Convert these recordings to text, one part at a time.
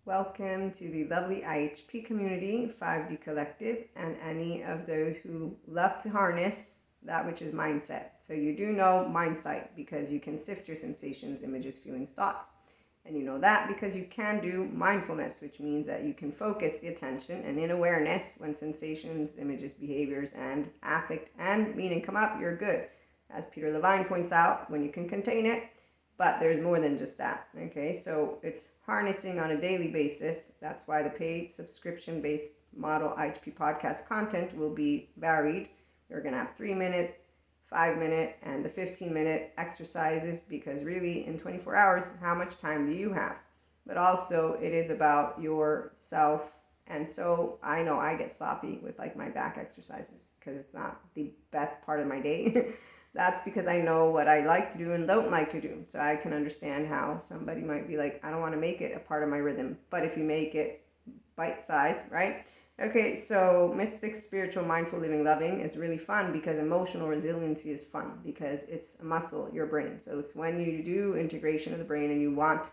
Welcome to the lovely IHP community, 5D Collective, and any of those who love to harness that which is mindset. So you do know mindsight because you can sift your sensations, images, feelings, thoughts. And you know that because you can do mindfulness, which means that you can focus the attention and in awareness when sensations, images, behaviors, and affect and meaning come up, you're good. As Peter Levine points out, when you can contain it, but there's more than just that, okay? So it's harnessing on a daily basis. That's why the paid subscription-based model IHP podcast content will be varied. You're gonna have 3-minute, 5-minute, and the 15-minute exercises because really in 24 hours, how much time do you have? But also it is about yourself. And so I know I get sloppy with like my back exercises because it's not the best part of my day. That's because I know what I like to do and don't like to do. So I can understand how somebody might be like, I don't want to make it a part of my rhythm. But if you make it bite-sized, right? Okay, so mystic, spiritual, mindful, living, loving is really fun because emotional resiliency is fun because it's a muscle, your brain. So it's when you do integration of the brain and you want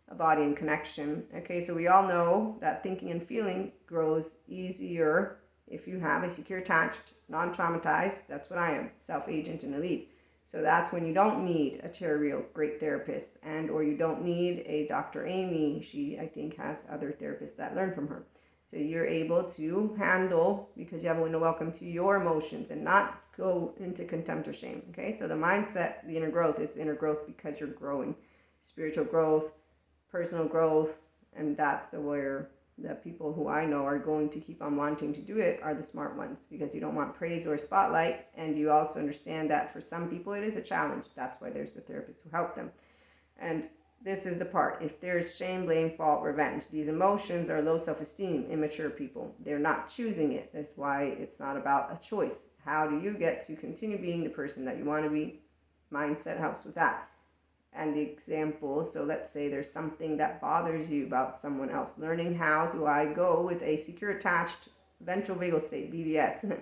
a body and connection. Okay, so we all know that thinking and feeling grows easier if you have a secure, attached, non-traumatized, that's what I am, self-agent and elite. So that's when you don't need a real great therapist and or you don't need a Dr. Amy. She, I think, has other therapists that learn from her. So you're able to handle, because you have a window welcome to your emotions and not go into contempt or shame. Okay, so the mindset, the inner growth, it's inner growth because you're growing. Spiritual growth, personal growth, and that's where the people who I know are going to keep on wanting to do it are the smart ones because you don't want praise or spotlight, and you also understand that for some people it is a challenge. That's why there's the therapists who help them. And this is the part. If there's shame, blame, fault, revenge, these emotions are low self-esteem, immature people. They're not choosing it. That's why it's not about a choice. How do you get to continue being the person that you want to be? Mindset helps with that. And the example, so let's say there's something that bothers you about someone else. Learning how do I go with a secure attached ventral vagal state, BVS,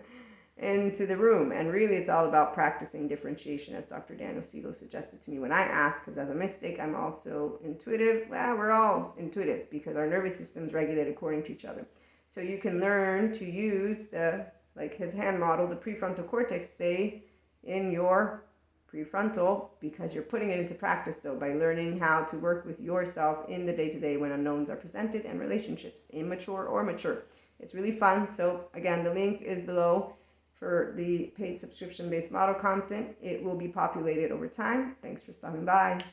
into the room. And really it's all about practicing differentiation, as Dr. Daniel Siegel suggested to me when I asked, because as a mystic, I'm also intuitive. Well, we're all intuitive because our nervous systems regulate according to each other. So you can learn to use the, like his hand model, the prefrontal cortex, say in your prefrontal, because you're putting it into practice though by learning how to work with yourself in the day-to-day when unknowns are presented and relationships, immature or mature. It's really fun. So again, the link is below for the paid subscription-based model content. It will be populated over time. Thanks for stopping by.